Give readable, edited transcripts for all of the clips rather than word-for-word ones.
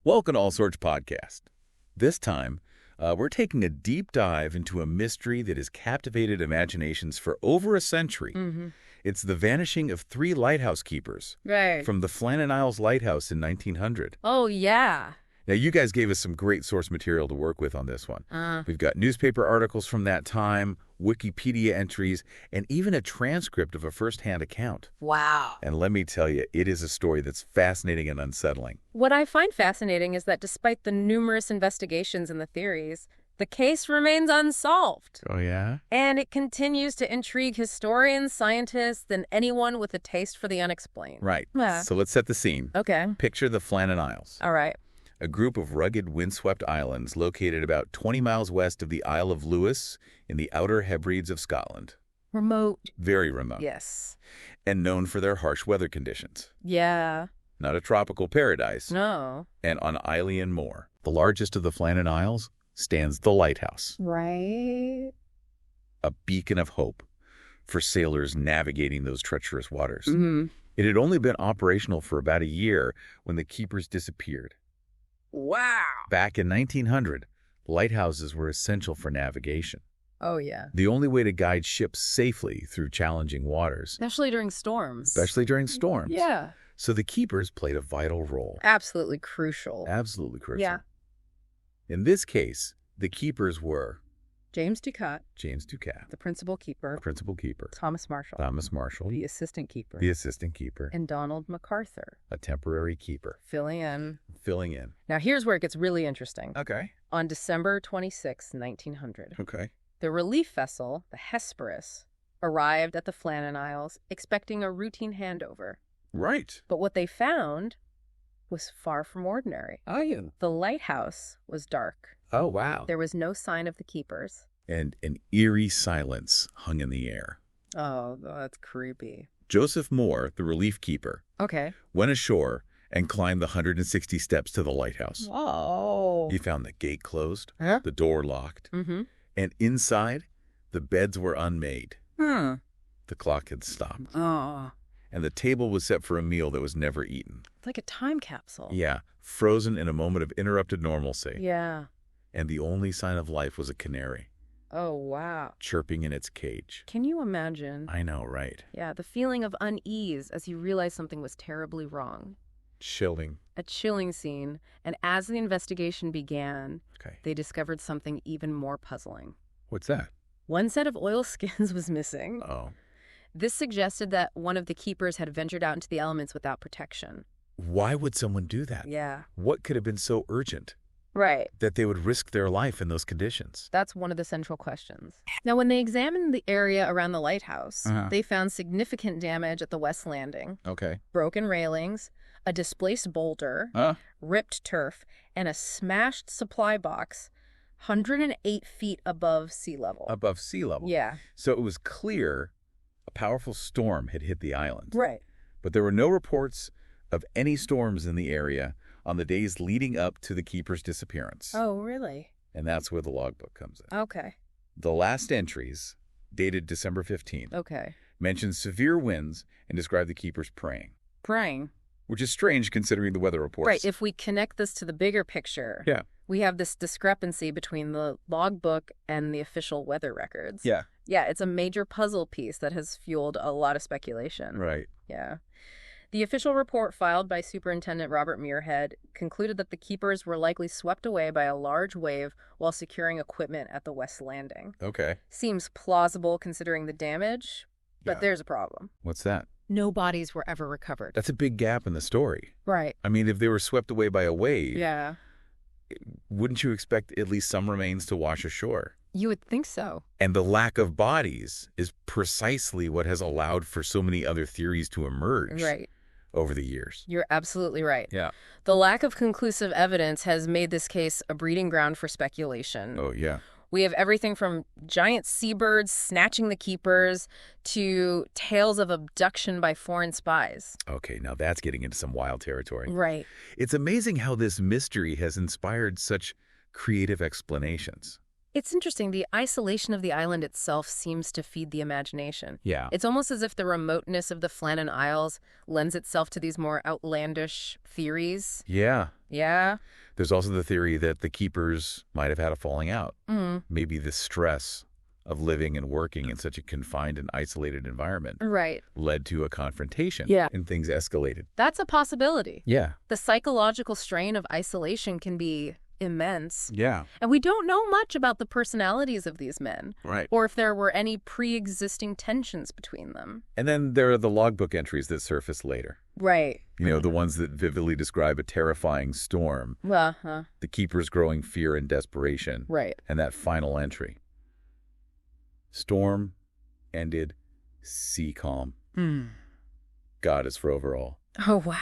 Welcome to All Sorts Podcast. This time, we're taking a deep dive into a mystery that has captivated imaginations for over a century. It's the vanishing of three lighthouse keepers Right. from the Flannan Isles Lighthouse in 1900. Oh, yeah. Now, you guys gave us some great source material to work with on this one. We've got newspaper articles from that time, Wikipedia entries, and even a transcript of a first-hand account. Wow. And let me tell you, it is a story that's fascinating and unsettling. What I find fascinating is that despite the numerous investigations and the theories, the case remains unsolved. Oh, yeah? And it continues to intrigue historians, scientists, and anyone with a taste for the unexplained. Right. Yeah. So let's set the scene. Okay. Picture the Flannan Isles. All right. A group of rugged, windswept islands located about 20 miles west of the Isle of Lewis in the Outer Hebrides of Scotland. Remote. Very remote. Yes. And known for their harsh weather conditions. Yeah. Not a tropical paradise. No. And on Eilean Moor, the largest of the Flannan Isles, stands the lighthouse. Right. A beacon of hope for sailors navigating those treacherous waters. Mm-hmm. It had only been operational for about a year when the keepers disappeared. Wow. Back in 1900, lighthouses were essential for navigation. Oh, yeah. The only way to guide ships safely through challenging waters, Especially during storms. especially during storms. Yeah. So the keepers played a vital role. Absolutely crucial. Absolutely crucial. Yeah. In this case, the keepers were James Ducat, James Ducat, the principal keeper, principal keeper, Thomas Marshall, Thomas Marshall, the assistant keeper, the assistant keeper, and Donald MacArthur, a temporary keeper, filling in. filling in. Now, here's where it gets really interesting. Okay. On December 26, 1900, Okay. the relief vessel, the Hesperus, arrived at the Flannan Isles expecting a routine handover. Right. But what they found was far from ordinary. Oh, yeah. The lighthouse was dark. Oh, wow. There was no sign of the keepers. And an eerie silence hung in the air. Oh, that's creepy. Joseph Moore, the relief keeper, Okay. went ashore and climbed the 160 steps to the lighthouse. Oh. He found the gate closed, Huh? the door locked, Mm-hmm. and inside, the beds were unmade. Hmm. The clock had stopped, Oh. and the table was set for a meal that was never eaten. It's like a time capsule. Yeah, frozen in a moment of interrupted normalcy. Yeah. And the only sign of life was a canary, Oh, wow. chirping in its cage. Can you imagine? I know, right? Yeah, the feeling of unease as you realize something was terribly wrong. Chilling. A chilling scene, and as the investigation began, Okay. they discovered something even more puzzling. What's that? One set of oilskins was missing. Oh. This suggested that one of the keepers had ventured out into the elements without protection. Why would someone do that? Yeah. What could have been so urgent Right. that they would risk their life in those conditions? That's one of the central questions. Now, when they examined the area around the lighthouse, Uh-huh. they found significant damage at the west landing, Okay. broken railings, a displaced boulder, ripped turf, and a smashed supply box 108 feet above sea level. Above sea level. Yeah. So it was clear a powerful storm had hit the island. Right. But there were no reports of any storms in the area on the days leading up to the keeper's disappearance. Oh, really? And that's where the logbook comes in. Okay. The last entries, dated December 15th, Okay. mention severe winds and describe the keepers praying, Praying. which is strange considering the weather reports. Right. If we connect this to the bigger picture, Yeah. we have this discrepancy between the logbook and the official weather records. Yeah. Yeah, it's a major puzzle piece that has fueled a lot of speculation. Right. Yeah. The official report filed by Superintendent Robert Muirhead concluded that the keepers were likely swept away by a large wave while securing equipment at the West Landing. Okay. Seems plausible considering the damage, but Yeah. there's a problem. What's that? No bodies were ever recovered. That's a big gap in the story. Right. I mean, if they were swept away by a wave, Yeah. wouldn't you expect at least some remains to wash ashore? You would think so. And the lack of bodies is precisely what has allowed for so many other theories to emerge Right. over the years. You're absolutely right. Yeah. The lack of conclusive evidence has made this case a breeding ground for speculation. Oh, yeah. We have everything from giant seabirds snatching the keepers to tales of abduction by foreign spies. Okay, now that's getting into some wild territory. Right. It's amazing how this mystery has inspired such creative explanations. It's interesting. The isolation of the island itself seems to feed the imagination. Yeah. It's almost as if the remoteness of the Flannan Isles lends itself to these more outlandish theories. Yeah. Yeah. There's also the theory that the keepers might have had a falling out. Mm. Maybe the stress of living and working in such a confined and isolated environment Right. led to a confrontation. Yeah. And things escalated. That's a possibility. Yeah. The psychological strain of isolation can be immense. Yeah. And we don't know much about the personalities of these men, Right. or if there were any pre-existing tensions between them. And then there are the logbook entries that surface later. Right. The ones that vividly describe a terrifying storm, Uh-huh. the keepers' growing fear and desperation, Right. and that final entry. Storm ended, sea calm. God is for overall. Oh, wow.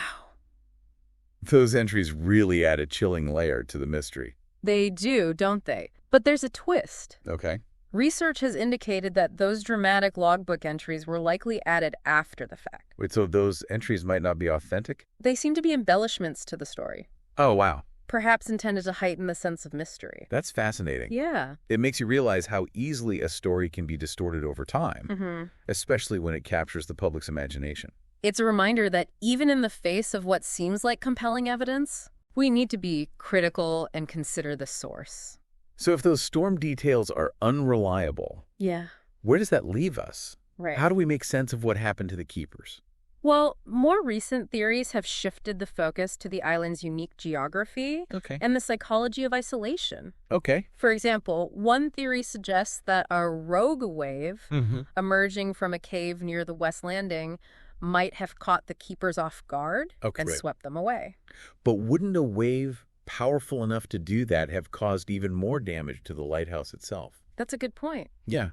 Those entries really add a chilling layer to the mystery. They do, don't they? But there's a twist. Okay. Research has indicated that those dramatic logbook entries were likely added after the fact. Wait, so those entries might not be authentic? They seem to be embellishments to the story, Oh, wow. perhaps intended to heighten the sense of mystery. That's fascinating. Yeah. It makes you realize how easily a story can be distorted over time, especially when it captures the public's imagination. It's a reminder that even in the face of what seems like compelling evidence, we need to be critical and consider the source. So if those storm details are unreliable, Yeah. where does that leave us? Right. How do we make sense of what happened to the keepers? Well, more recent theories have shifted the focus to the island's unique geography Okay. and the psychology of isolation. Okay. For example, one theory suggests that a rogue wave emerging from a cave near the West Landing might have caught the keepers off guard and Right. swept them away. But wouldn't a wave powerful enough to do that have caused even more damage to the lighthouse itself? That's a good point. Yeah.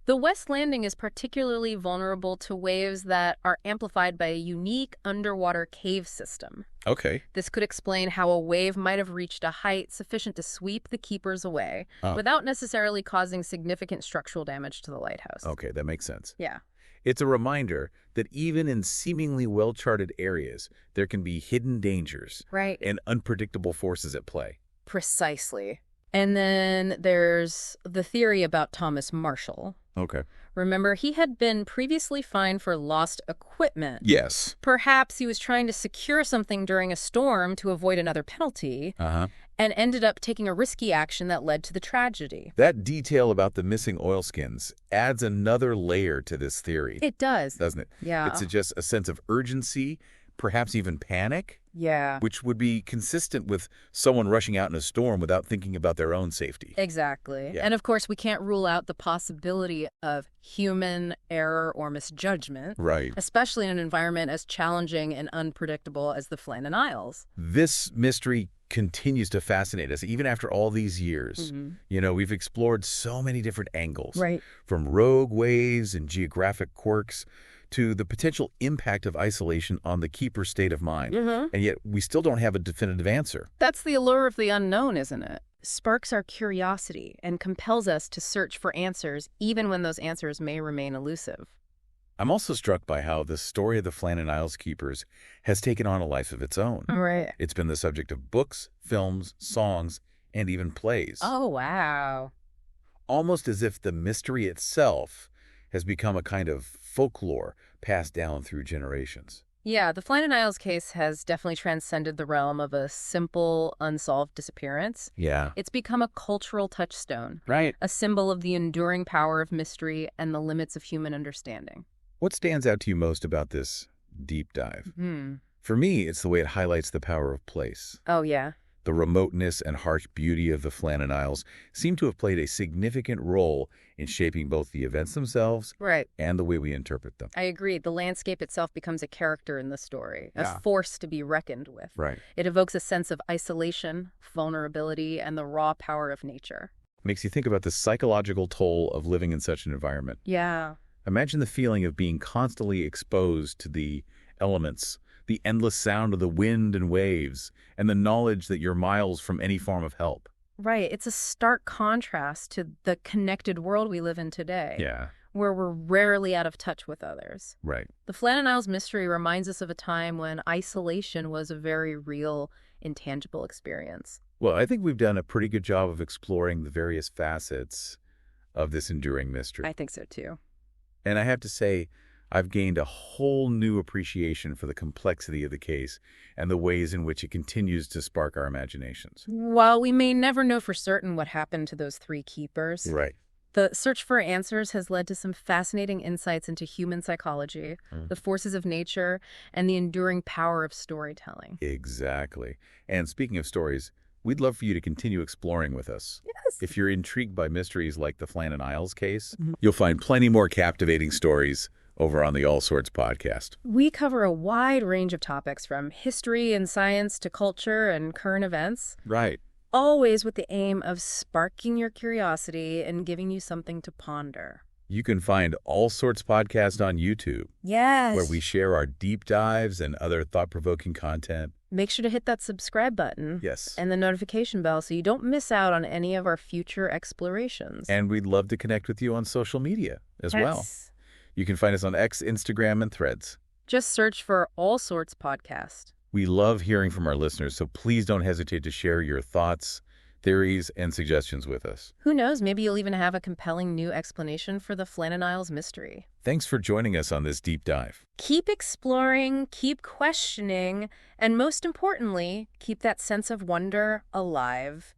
The West Landing is particularly vulnerable to waves that are amplified by a unique underwater cave system. Okay. This could explain how a wave might have reached a height sufficient to sweep the keepers away without necessarily causing significant structural damage to the lighthouse. Okay, that makes sense. Yeah. It's a reminder that even in seemingly well-charted areas, there can be hidden dangers Right. and unpredictable forces at play. Precisely. And then there's the theory about Thomas Marshall. Okay. Remember, he had been previously fined for lost equipment. Yes. Perhaps he was trying to secure something during a storm to avoid another penalty and ended up taking a risky action that led to the tragedy. That detail about the missing oilskins adds another layer to this theory. It does. Doesn't it? Yeah. It suggests a sense of urgency, perhaps even panic, Yeah. which would be consistent with someone rushing out in a storm without thinking about their own safety. Exactly. Yeah. And of course, we can't rule out the possibility of human error or misjudgment, Right. especially in an environment as challenging and unpredictable as the Flannan Isles. This mystery continues to fascinate us, even after all these years. We've explored so many different angles, Right. from rogue waves and geographic quirks to the potential impact of isolation on the keeper's state of mind. And yet we still don't have a definitive answer. That's the allure of the unknown, isn't it? Sparks our curiosity and compels us to search for answers, even when those answers may remain elusive. I'm also struck by how the story of the Flannan Isles keepers has taken on a life of its own. Right. It's been the subject of books, films, songs, and even plays. Oh, wow. Almost as if the mystery itself has become a kind of folklore passed down through generations. Yeah, the Flannan Isles case has definitely transcended the realm of a simple, unsolved disappearance. Yeah. It's become a cultural touchstone, Right. a symbol of the enduring power of mystery and the limits of human understanding. What stands out to you most about this deep dive? For me, it's the way it highlights the power of place. Oh, yeah. The remoteness and harsh beauty of the Flannan Isles seem to have played a significant role in shaping both the events themselves Right. and the way we interpret them. I agree. The landscape itself becomes a character in the story, Yeah. a force to be reckoned with. Right. It evokes a sense of isolation, vulnerability, and the raw power of nature. Makes you think about the psychological toll of living in such an environment. Yeah. Imagine the feeling of being constantly exposed to the elements, the endless sound of the wind and waves, and the knowledge that you're miles from any form of help. Right. It's a stark contrast to the connected world we live in today, Yeah. where we're rarely out of touch with others. Right. The Flannan Isles mystery reminds us of a time when isolation was a very real intangible experience. Well, I think we've done a pretty good job of exploring the various facets of this enduring mystery. I think so, too. And I have to say, I've gained a whole new appreciation for the complexity of the case and the ways in which it continues to spark our imaginations. While we may never know for certain what happened to those 3 keepers, Right. the search for answers has led to some fascinating insights into human psychology, the forces of nature, and the enduring power of storytelling. Exactly. And speaking of stories, we'd love for you to continue exploring with us. Yes. If you're intrigued by mysteries like the Flannan Isles case, you'll find plenty more captivating stories over on the All Sorts podcast. We cover a wide range of topics from history and science to culture and current events, Right. always with the aim of sparking your curiosity and giving you something to ponder. You can find All Sorts podcast on YouTube, Yes. where we share our deep dives and other thought-provoking content. Make sure to hit that subscribe button. Yes. And the notification bell so you don't miss out on any of our future explorations. And we'd love to connect with you on social media as well. Yes. You can find us on X, Instagram, and Threads. Just search for All Sorts Podcast. We love hearing from our listeners, so please don't hesitate to share your thoughts, theories, and suggestions with us. Who knows, maybe you'll even have a compelling new explanation for the Flannan Isles mystery. Thanks for joining us on this deep dive. Keep exploring, keep questioning, and most importantly, keep that sense of wonder alive.